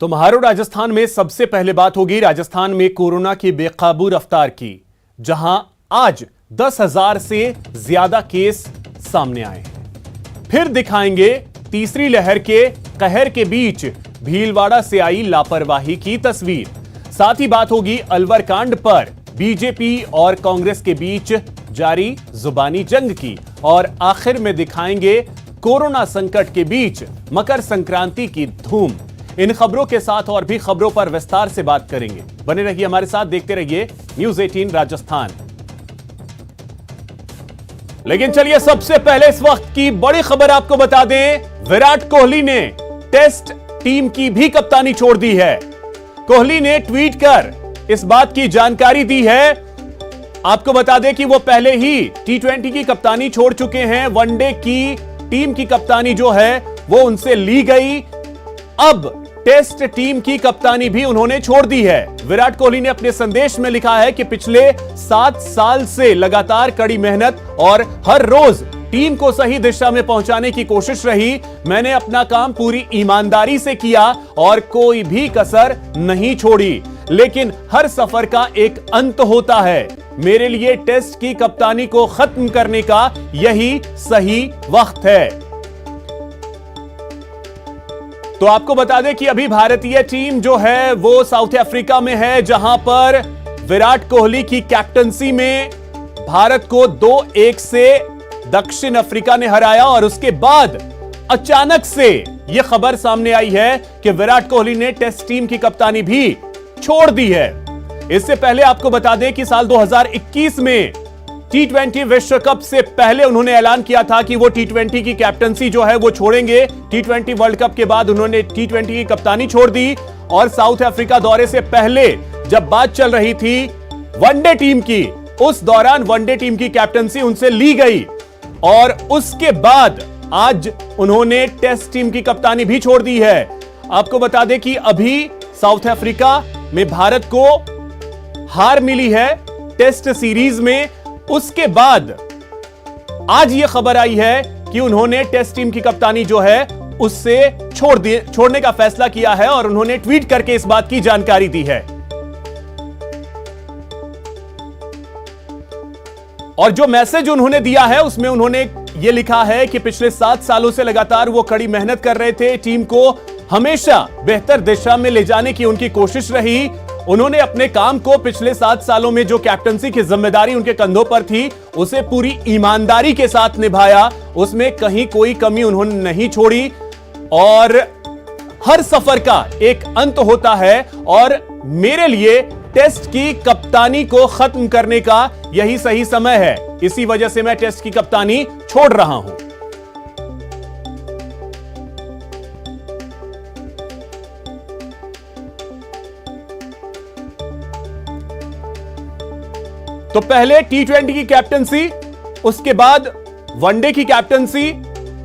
तो महारो राजस्थान में सबसे पहले बात होगी राजस्थान में कोरोना की बेकाबू रफ्तार की, जहां आज 10,000 से ज्यादा केस सामने आए हैं। फिर दिखाएंगे तीसरी लहर के कहर के बीच भीलवाड़ा से आई लापरवाही की तस्वीर। साथ ही बात होगी अलवर कांड पर बीजेपी और कांग्रेस के बीच जारी जुबानी जंग की, और आखिर में दिखाएंगे कोरोना संकट के बीच मकर संक्रांति की धूम। इन खबरों के साथ और भी खबरों पर विस्तार से बात करेंगे। बने रहिए हमारे साथ, देखते रहिए न्यूज 18 राजस्थान। लेकिन चलिए सबसे पहले इस वक्त की बड़ी खबर आपको बता दें, विराट कोहली ने टेस्ट टीम की भी कप्तानी छोड़ दी है। कोहली ने ट्वीट कर इस बात की जानकारी दी है। आपको बता दें कि वो पहले ही T20 की कप्तानी छोड़ चुके हैं। वनडे की टीम की कप्तानी जो है वो उनसे ली गई, अब टेस्ट टीम की कप्तानी भी उन्होंने छोड़ दी है। विराट कोहली ने अपने संदेश में लिखा है कि पिछले 7 साल से लगातार कड़ी मेहनत और हर रोज टीम को सही दिशा में पहुंचाने की कोशिश रही। मैंने अपना काम पूरी ईमानदारी से किया और कोई भी कसर नहीं छोड़ी, लेकिन हर सफर का एक अंत होता है। मेरे लिए टेस्ट की कप्तानी को खत्म करने का यही सही वक्त है। तो आपको बता दें कि अभी भारतीय टीम जो है वो साउथ अफ्रीका में है, जहां पर विराट कोहली की कैप्टनसी में भारत को 2-1 से दक्षिण अफ्रीका ने हराया। और उसके बाद अचानक से यह खबर सामने आई है कि विराट कोहली ने टेस्ट टीम की कप्तानी भी छोड़ दी है। इससे पहले आपको बता दें कि साल 2021 में T20 विश्व कप से पहले उन्होंने ऐलान किया था कि वो T20 की कैप्टनसी जो है वो छोड़ेंगे। T20 वर्ल्ड कप के बाद उन्होंने T20 की कप्तानी छोड़ दी, और साउथ अफ्रीका दौरे से पहले जब बात चल रही थी वनडे टीम की, उस दौरान वनडे टीम की कैप्टनसी उनसे ली गई, और उसके बाद आज उन्होंने टेस्ट टीम की कप्तानी भी छोड़ दी है। आपको बता दें कि अभी साउथ अफ्रीका में भारत को हार मिली है टेस्ट सीरीज में। उसके बाद आज यह खबर आई है कि उन्होंने टेस्ट टीम की कप्तानी जो है उससे छोड़ने का फैसला किया है, और उन्होंने ट्वीट करके इस बात की जानकारी दी है। और जो मैसेज उन्होंने दिया है उसमें उन्होंने यह लिखा है कि पिछले 7 सालों से लगातार वो कड़ी मेहनत कर रहे थे, टीम को हमेशा बेहतर दिशा में ले जाने की उनकी कोशिश रही। उन्होंने अपने काम को पिछले 7 सालों में जो कैप्टनसी की जिम्मेदारी उनके कंधों पर थी उसे पूरी ईमानदारी के साथ निभाया, उसमें कहीं कोई कमी उन्होंने नहीं छोड़ी। और हर सफर का एक अंत होता है, और मेरे लिए टेस्ट की कप्तानी को खत्म करने का यही सही समय है। इसी वजह से मैं टेस्ट की कप्तानी छोड़ रहा हूं। तो पहले T20 की कैप्टनसी, उसके बाद वनडे की कैप्टनसी,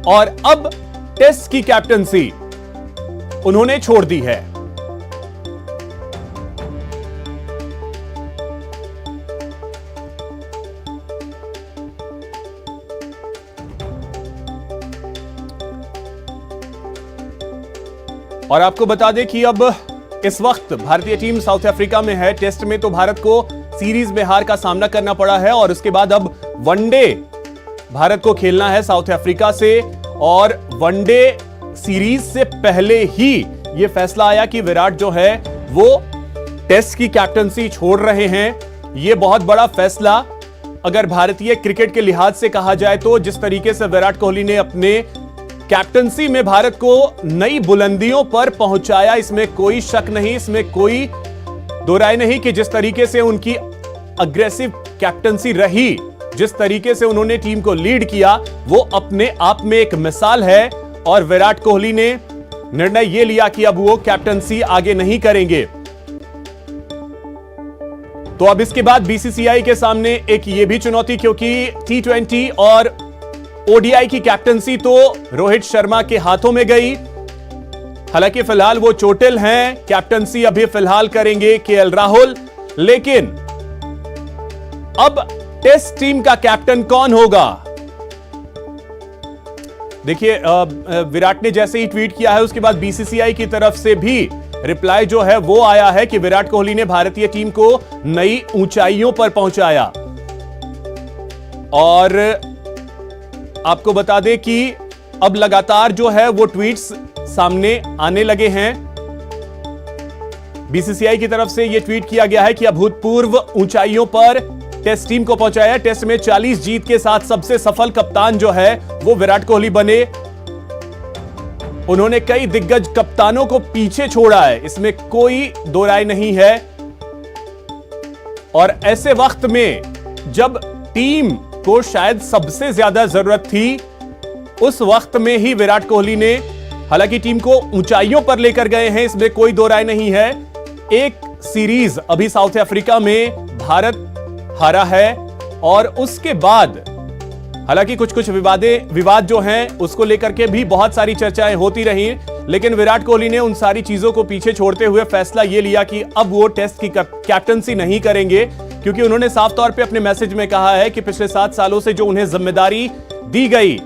और अब टेस्ट की कैप्टनसी उन्होंने छोड़ दी है। और आपको बता दें कि अब इस वक्त भारतीय टीम साउथ अफ्रीका में है। टेस्ट में तो भारत को सीरीज में हार का सामना करना पड़ा है, और उसके बाद अब वनडे भारत को खेलना है साउथ अफ्रीका से। और वनडे सीरीज से पहले ही यह फैसला आया कि विराट जो है वो टेस्ट की कैप्टनसी छोड़ रहे हैं। यह बहुत बड़ा फैसला अगर भारतीय क्रिकेट के लिहाज से कहा जाए तो, जिस तरीके से विराट कोहली ने अपने कैप्टनसी में भारत को नई बुलंदियों पर पहुंचाया, इसमें कोई शक नहीं, इसमें कोई दो राय नहीं कि जिस तरीके से उनकी अग्रेसिव कैप्टनसी रही, जिस तरीके से उन्होंने टीम को लीड किया, वो अपने आप में एक मिसाल है। और विराट कोहली ने निर्णय यह लिया कि अब वो कैप्टनसी आगे नहीं करेंगे। तो अब इसके बाद बीसीसीआई के सामने एक ये भी चुनौती, क्योंकि T20 और ODI की कैप्टनसी तो रोहित शर्मा के हाथों में गई। हालांकि फिलहाल वो चोटिल हैं, कैप्टनसी अभी फिलहाल करेंगे KL राहुल। लेकिन अब टेस्ट टीम का कैप्टन कौन होगा? देखिए, विराट ने जैसे ही ट्वीट किया है उसके बाद बीसीसीआई की तरफ से भी रिप्लाई जो है वो आया है कि विराट कोहली ने भारतीय टीम को नई ऊंचाइयों पर पहुंचाया। और आपको बता दें कि अब लगातार जो है वो ट्वीट्स सामने आने लगे हैं। बीसीसीआई की तरफ से यह ट्वीट किया गया है कि अभूतपूर्व ऊंचाइयों पर टेस्ट टीम को पहुंचाया। टेस्ट में 40 जीत के साथ सबसे सफल कप्तान जो है वो विराट कोहली बने। उन्होंने कई दिग्गज कप्तानों को पीछे छोड़ा है, इसमें कोई दो राय नहीं है। और ऐसे वक्त में जब टीम को शायद सबसे ज्यादा जरूरत थी, उस वक्त में ही विराट कोहली ने हालांकि टीम को ऊंचाइयों पर लेकर गए हैं, इसमें कोई दो राय नहीं है। एक सीरीज अभी साउथ अफ्रीका में भारत हारा है और उसके बाद हालांकि कुछ विवाद जो हैं उसको लेकर के भी बहुत सारी चर्चाएं होती रही, लेकिन विराट कोहली ने उन सारी चीजों को पीछे छोड़ते हुए फैसला यह लिया कि अब वो टेस्ट की कैप्टनसी नहीं करेंगे, क्योंकि उन्होंने साफ तौर पे अपने मैसेज में कहा है कि पिछले 7 सालों से जो उन्हें जिम्मेदारी दी गई,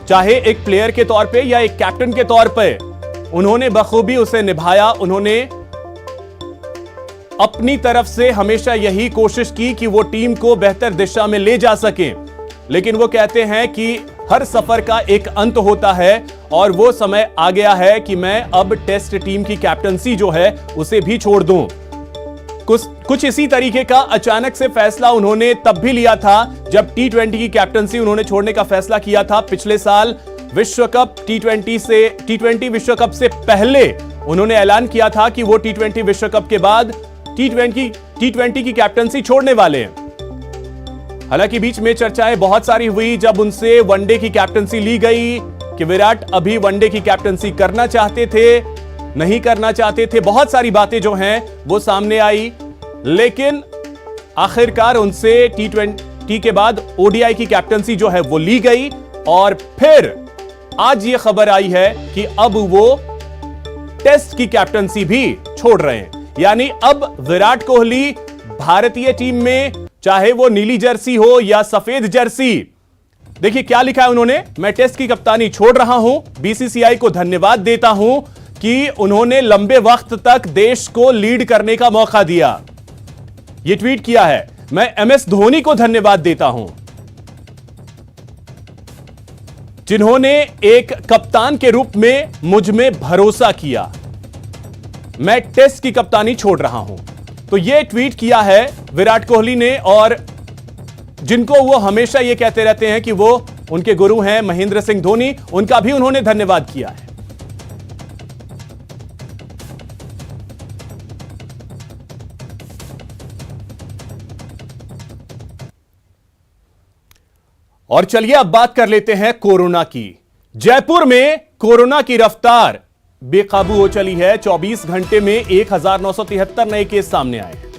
चाहे एक प्लेयर के तौर पे या एक कैप्टन के तौर पे, उन्होंने बखूबी उसे निभाया। उन्होंने अपनी तरफ से हमेशा यही कोशिश की कि वो टीम को बेहतर दिशा में ले जा सके, लेकिन वो कहते हैं कि हर सफर का एक अंत होता है और वो समय आ गया है कि मैं अब टेस्ट टीम की कैप्टनसी जो है उसे भी छोड़ दूं। कुछ इसी तरीके का अचानक से फैसला उन्होंने तब भी लिया था जब टी20 की कैप्टनसी उन्होंने छोड़ने का फैसला किया था। पिछले साल विश्व कप टी20 विश्व कप से पहले उन्होंने ऐलान किया था कि वो टी20 विश्व कप के बाद टी20 की कैप्टनसी छोड़ने वाले हैं। हालांकि बीच में चर्चाएं बहुत सारी हुई जब उनसे वनडे की कैप्टनसी ली गई कि विराट अभी वनडे की कैप्टनसी करना चाहते थे, नहीं करना चाहते थे। बहुत सारी बातें जो हैं वो सामने आई, लेकिन आखिरकार उनसे टी20 के बाद ओडीआई की कैप्टनसी जो है वो ली गई। और फिर आज ये खबर आई है कि अब वो टेस्ट की कैप्टनसी भी छोड़ रहे हैं, यानी अब विराट कोहली भारतीय टीम में, चाहे वो नीली जर्सी हो या सफेद जर्सी, देखिए क्या लिखा है उन्होंने, मैं टेस्ट की कप्तानी छोड़ रहा हूं, बीसीसीआई को धन्यवाद देता हूं कि उन्होंने लंबे वक्त तक देश को लीड करने का मौका दिया। यह ट्वीट किया है, मैं एमएस धोनी को धन्यवाद देता हूं जिन्होंने एक कप्तान के रूप में मुझ में भरोसा किया। मैं टेस्ट की कप्तानी छोड़ रहा हूं। तो यह ट्वीट किया है विराट कोहली ने, और जिनको वो हमेशा ये कहते रहते हैं कि वो उनके गुरु हैं महेंद्र सिंह धोनी, उनका भी उन्होंने धन्यवाद किया है। और चलिए अब बात कर लेते हैं कोरोना की। जयपुर में कोरोना की रफ्तार बेकाबू हो चली है। 24 घंटे में 1973 नए केस सामने आए हैं।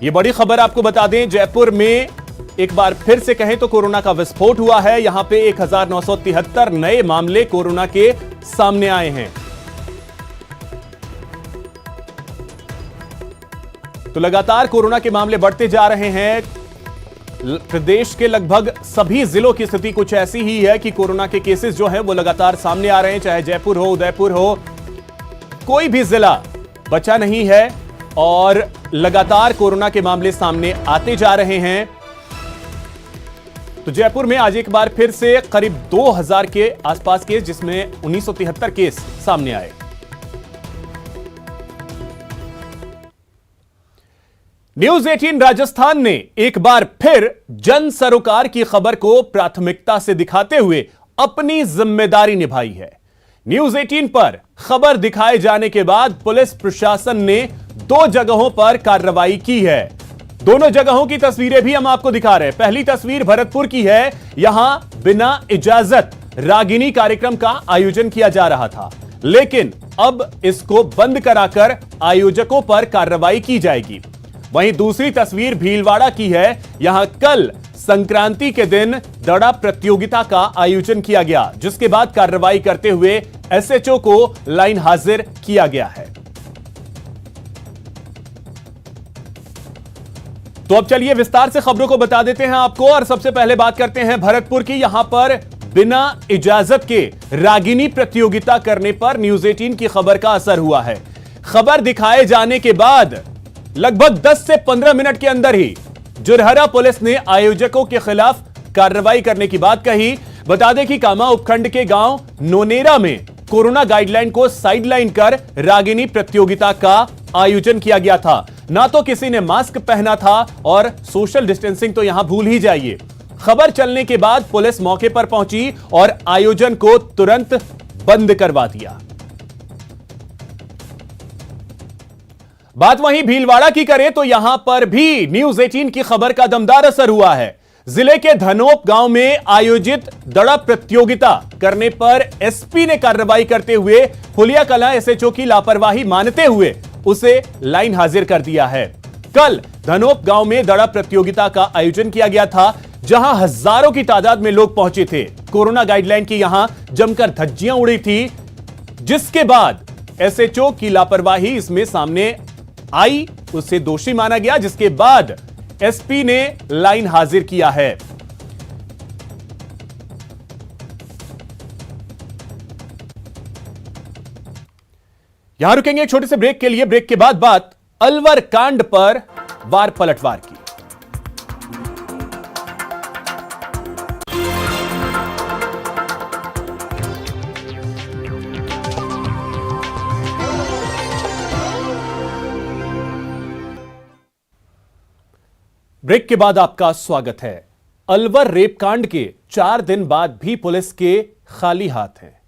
यह बड़ी खबर आपको बता दें, जयपुर में एक बार फिर से कहें तो कोरोना का विस्फोट हुआ है। यहां पे 1973 नए मामले कोरोना के सामने आए हैं। तो लगातार कोरोना के मामले बढ़ते जा रहे हैं। प्रदेश के लगभग सभी जिलों की स्थिति कुछ ऐसी ही है कि कोरोना के केसेस जो हैं वो लगातार सामने आ रहे हैं। चाहे जयपुर हो, उदयपुर हो, कोई भी जिला बचा नहीं है और लगातार कोरोना के मामले सामने आते जा रहे हैं। तो जयपुर में आज एक बार फिर से करीब 2000 के आसपास केस, जिसमें 1973 केस सामने आए। न्यूज 18 राजस्थान ने एक बार फिर जन सरोकार की खबर को प्राथमिकता से दिखाते हुए अपनी जिम्मेदारी निभाई है। न्यूज 18 पर खबर दिखाए जाने के बाद पुलिस प्रशासन ने 2 जगहों पर कार्रवाई की है। दोनों जगहों की तस्वीरें भी हम आपको दिखा रहे हैं। पहली तस्वीर भरतपुर की है। यहां बिना इजाजत रागिनी कार्यक्रम का आयोजन किया जा रहा था, लेकिन अब इसको बंद कराकर आयोजकों पर कार्रवाई की जाएगी। वहीं दूसरी तस्वीर भीलवाड़ा की है। यहां कल संक्रांति के दिन दड़ा प्रतियोगिता का आयोजन किया गया, जिसके बाद कार्रवाई करते हुए एसएचओ को लाइन हाजिर किया गया है। तो अब चलिए विस्तार से खबरों को बता देते हैं आपको, और सबसे पहले बात करते हैं भरतपुर की। यहां पर बिना इजाजत के रागिनी प्रतियोगिता करने पर न्यूज 18 की खबर का असर हुआ है। खबर दिखाए जाने के बाद लगभग 10 से 15 मिनट के अंदर ही जुरहरा पुलिस ने आयोजकों के खिलाफ कार्रवाई करने की बात कही। बता दें कि कामा उपखंड के गांव नोनेरा में कोरोना गाइडलाइन को साइडलाइन कर रागिनी प्रतियोगिता का आयोजन किया गया था। ना तो किसी ने मास्क पहना था और सोशल डिस्टेंसिंग तो यहां भूल ही जाइए। खबर चलने के बाद पुलिस मौके पर पहुंची और आयोजन को तुरंत बंद करवा दिया। बात वहीं भीलवाड़ा की करें तो यहां पर भी न्यूज 18 की खबर का दमदार असर हुआ है। जिले के धनोप गांव में आयोजित दड़ा प्रतियोगिता करने पर एसपी ने कार्रवाई करते हुए हुलिया कला एसएचओ की लापरवाही मानते हुए उसे लाइन हाजिर कर दिया है। कल धनोप गांव में दड़ा प्रतियोगिता का आयोजन किया गया था, जहां हजारों की तादाद में लोग पहुंचे थे। कोरोना गाइडलाइन की यहां जमकर धज्जियां उड़ी थी, जिसके बाद एसएचओ की लापरवाही इसमें सामने आई, उसे दोषी माना गया, जिसके बाद एसपी ने लाइन हाजिर किया है। यहां रुकेंगे एक छोटे से ब्रेक के लिए। ब्रेक के बाद बात अलवर कांड पर वार पलटवार की। ब्रेक के बाद आपका स्वागत है। अलवर रेप कांड के 4 दिन बाद भी पुलिस के खाली हाथ हैं।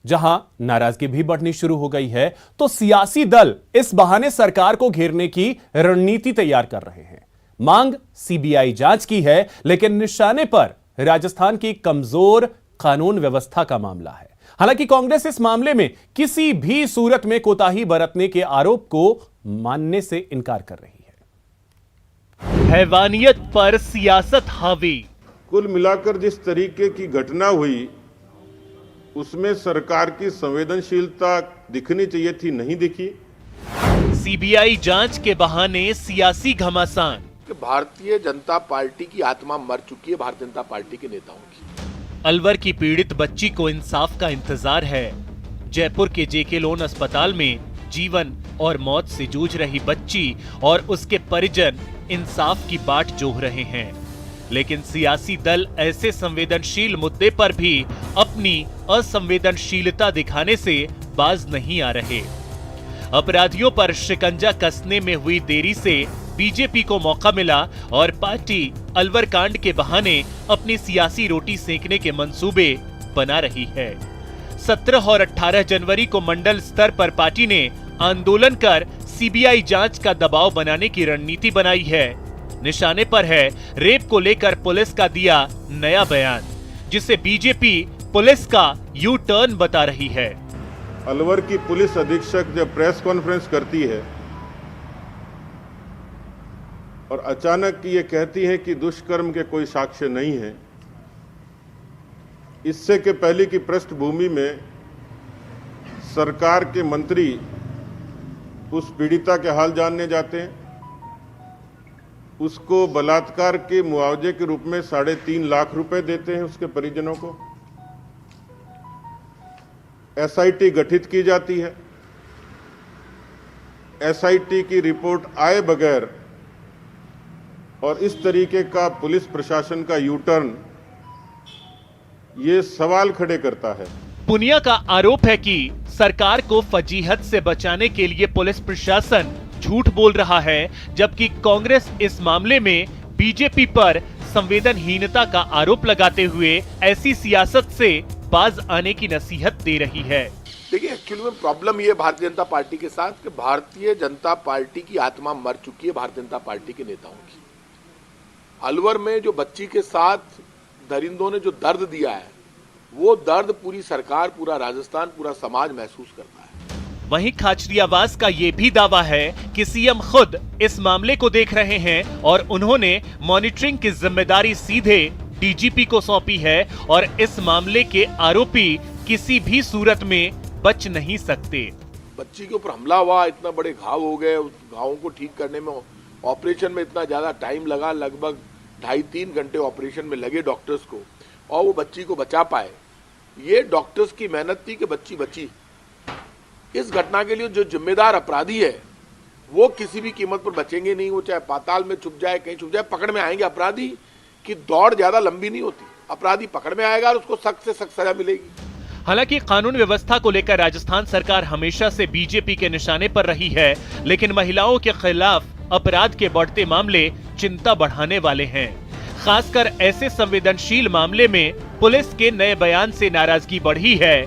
जहां नाराजगी भी बढ़नी शुरू हो गई है, तो सियासी दल इस बहाने सरकार को घेरने की रणनीति तैयार कर रहे हैं। मांग सीबीआई जांच की है, लेकिन निशाने पर राजस्थान की कमजोर कानून व्यवस्था का मामला है। हालांकि कांग्रेस इस मामले में किसी भी सूरत में कोताही बरतने के आरोप को मानने से इनकार कर रही है। हैवानियत पर सियासत हावी। कुल मिलाकर जिस तरीके की घटना हुई उसमें सरकार की संवेदनशीलता दिखनी चाहिए थी, नहीं दिखी। सीबीआई जांच के बहाने सियासी घमासान। भारतीय जनता पार्टी की आत्मा मर चुकी है, भारतीय जनता पार्टी के नेताओं की। अलवर की पीड़ित बच्ची को इंसाफ का इंतजार है। जयपुर के जेके लोन अस्पताल में जीवन और मौत से जूझ रही बच्ची और उसके परिजन इंसाफ की बाट जोह रहे हैं, लेकिन सियासी दल ऐसे संवेदनशील मुद्दे पर भी अपनी असंवेदनशीलता दिखाने से बाज नहीं आ रहे। अपराधियों पर शिकंजा कसने में हुई देरी से बीजेपी को मौका मिला और पार्टी अलवर कांड के बहाने अपनी सियासी रोटी सेकने के मंसूबे बना रही है। 17 और 18 जनवरी को मंडल स्तर पर पार्टी ने आंदोलन कर सीबीआई जांच का दबाव बनाने की रणनीति बनाई है। निशाने पर है रेप को लेकर पुलिस का दिया नया बयान, जिसे बीजेपी पुलिस का यू टर्न बता रही है। अलवर की पुलिस अधीक्षक जब प्रेस कॉन्फ्रेंस करती है और अचानक ये कहती है कि दुष्कर्म के कोई साक्ष्य नहीं है, इससे के पहले की पृष्ठभूमि में सरकार के मंत्री उस पीड़िता के हाल जानने जाते हैं, उसको बलात्कार के मुआवजे के रूप में 3.5 लाख रुपए देते हैं उसके परिजनों को। एसआईटी गठित की जाती है। एसआईटी की रिपोर्ट आए बगैर और इस तरीके का पुलिस प्रशासन का यू टर्न ये सवाल खड़े करता है। पुनिया का आरोप है कि सरकार को फजीहत से बचाने के लिए पुलिस प्रशासन झूठ बोल रहा है, जबकि कांग्रेस इस मामले में बीजेपी पर संवेदनहीनता का आरोप लगाते हुए ऐसी सियासत से बाज आने की नसीहत दे रही है। देखिए, एक्चुअली में प्रॉब्लम ये भारतीय जनता पार्टी के साथ कि भारतीय जनता पार्टी की आत्मा मर चुकी है, भारतीय जनता पार्टी के नेताओं की। अलवर में जो बच्ची के साथ दरिंदों ने जो दर्द दिया है, वो दर्द पूरी सरकार, पूरा राजस्थान, पूरा समाज महसूस करता है। वहीं खाचरियावास का ये भी दावा है कि सीएम खुद इस मामले को देख रहे हैं और उन्होंने मॉनिटरिंग की जिम्मेदारी सीधे डीजीपी को सौंपी है और इस मामले के आरोपी किसी भी सूरत में बच नहीं सकते। बच्ची के ऊपर हमला हुआ, इतना बड़े घाव हो गए, उस घावों को ठीक करने में ऑपरेशन में इतना ज्यादा टाइम लगा, लगभग 2.5-3 घंटे ऑपरेशन में लगे डॉक्टर्स को। और वो बच्ची को बचा पाए, ये डॉक्टर्स की मेहनत थी कि बच्ची बची। इस घटना के लिए जो जिम्मेदार अपराधी है वो किसी भी कीमत पर बचेंगे नहीं। वो चाहे पाताल में छुप जाए, कहीं छुप जाए, पकड़ में आएंगे। अपराधी की दौड़ ज्यादा लंबी नहीं होती, अपराधी पकड़ में आएगा और उसको सख्त से सख्त सजा मिलेगी। हालांकि कानून व्यवस्था को लेकर राजस्थान सरकार हमेशा से बीजेपी के निशाने पर रही है, लेकिन महिलाओं के खिलाफ अपराध के बढ़ते मामले चिंता बढ़ाने वाले हैं। खासकर ऐसे संवेदनशील मामले में पुलिस के नए बयान से नाराजगी बढ़ी है।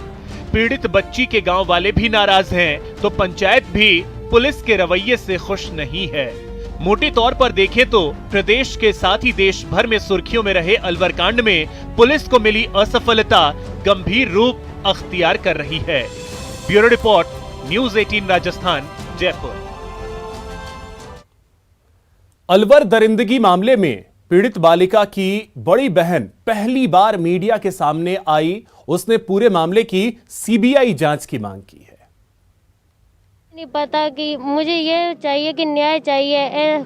पीड़ित बच्ची के गांव वाले भी नाराज हैं, तो पंचायत भी पुलिस के रवैये से खुश नहीं है। मोटे तौर पर देखें तो प्रदेश के साथ ही देश भर में सुर्खियों में रहे अलवर कांड में पुलिस को मिली असफलता गंभीर रूप अख्तियार कर रही है। Bureau report, news 18 Rajasthan, Jaipur. Alwar दरिंदगी मामले में पीड़ित बालिका की बड़ी बहन पहली बार मीडिया के सामने आई। उसने पूरे मामले की सीबीआई जांच की मांग की है। नहीं पता कि मुझे ये चाहिए कि न्याय चाहिए,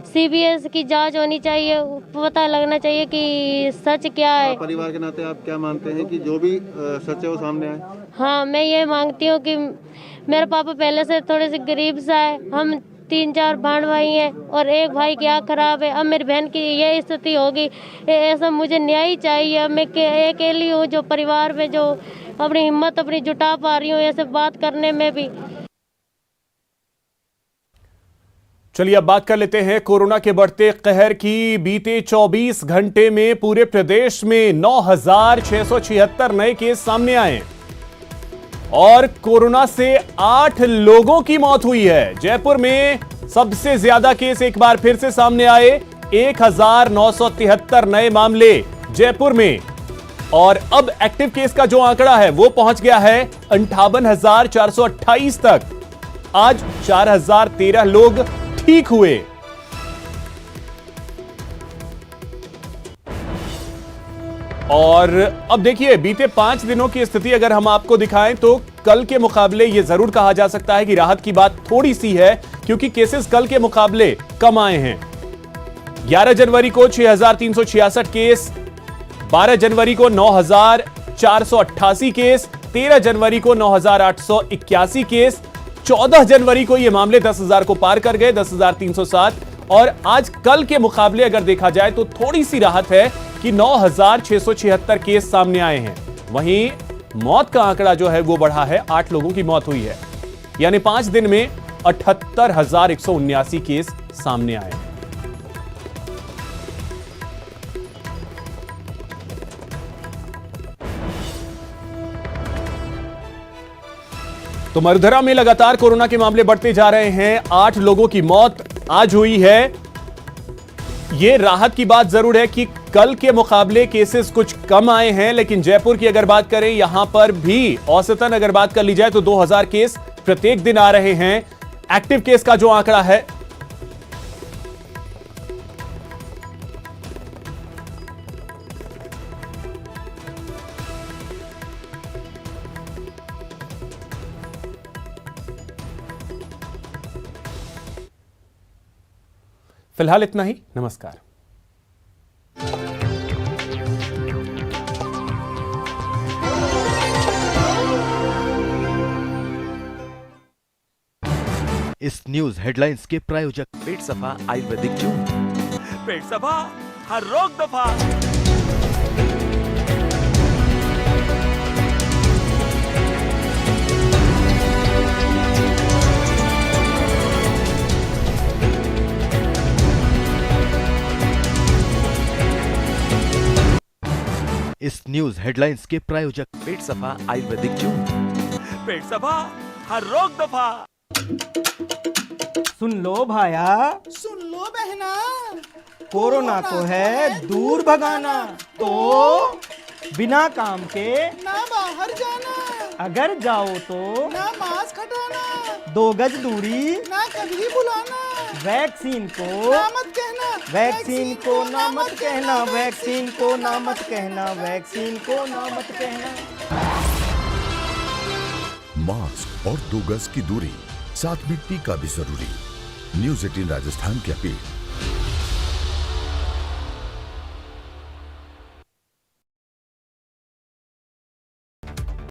सीबीआई की जांच होनी चाहिए, पता लगना चाहिए कि सच क्या है। परिवार के नाते आप क्या मानते हैं कि जो भी सच है वो सामने आए? हाँ, मैं ये मांगती हूँ कि मेरा पापा पहले से थोड़े से गरीब सा है, हम 3-4 भाई भाई हैं और एक भाई की आँख खराब है। अब मेरी बहन की ये स्थिति होगी, ऐसा मुझे न्याय चाहिए। मैं अकेली हूँ जो परिवार में जो अपनी हिम्मत अपनी जुटा पा रही हूँ ऐसे बात करने में भी। चलिए अब बात कर लेते हैं कोरोना के बढ़ते कहर की। बीते 24 घंटे में पूरे प्रदेश में 9,676 नए केस सामने आए और कोरोना से 8 लोगों की मौत हुई है। जयपुर में सबसे ज्यादा केस एक बार फिर से सामने आए, 1,973 नए मामले जयपुर में। और अब एक्टिव केस का जो आंकड़ा है वो पहुंच गया है 58,428 तक। आज 4,013 लोग ठीक हुए। और अब देखिए बीते 5 दिनों की स्थिति अगर हम आपको दिखाएं तो कल के मुकाबले यह जरूर कहा जा सकता है कि राहत की बात थोड़ी सी है, क्योंकि केसेस कल के मुकाबले कम आए हैं। 11 जनवरी को 6,366 केस, 12 जनवरी को 9,488 केस, 13 जनवरी को 9,881 केस, 14 जनवरी को ये मामले 10,000 को पार कर गए, 10,307। और आज कल के मुकाबले अगर देखा जाए तो थोड़ी सी राहत है कि 9,676 केस सामने आए हैं। वहीं मौत का आंकड़ा जो है वो बढ़ा है, 8 लोगों की मौत हुई है, यानी 5 दिन में 78,179 केस सामने आए हैं। तो मरुधरा में लगातार कोरोना के मामले बढ़ते जा रहे हैं। 8 लोगों की मौत आज हुई है। यह राहत की बात जरूर है कि कल के मुकाबले केसेस कुछ कम आए हैं, लेकिन जयपुर की अगर बात करें यहां पर भी औसतन अगर बात कर ली जाए तो 2,000 केस प्रत्येक दिन आ रहे हैं। एक्टिव केस का जो आंकड़ा है फिलहाल इतना ही। नमस्कार। इस न्यूज हेडलाइंस के प्रायोजक पेट सफा आयुर्वेदिक जून, पेट सफा हर रोग दफा। इस न्यूज हेडलाइंस के प्रायोजक पेट सफा आयुर्वेदिक जून, पेट सफा हर रोग दफा। सुन लो भाया, सुन लो बहना, कोरोना को है दूर भगाना, तो बिना काम के ना बाहर जाना, अगर जाओ तो ना मास्क हटाना, 2 गज दूरी ना कभी बुलाना, वैक्सीन को ना मत कहना, वैक्सीन को ना मत कहना, वैक्सीन को ना मत कहना, वैक्सीन को ना मत कहना। मास्क और 2 गज की दूरी, साथ में टीका भी जरूरी। न्यूज़ 18 राजस्थान की अपील।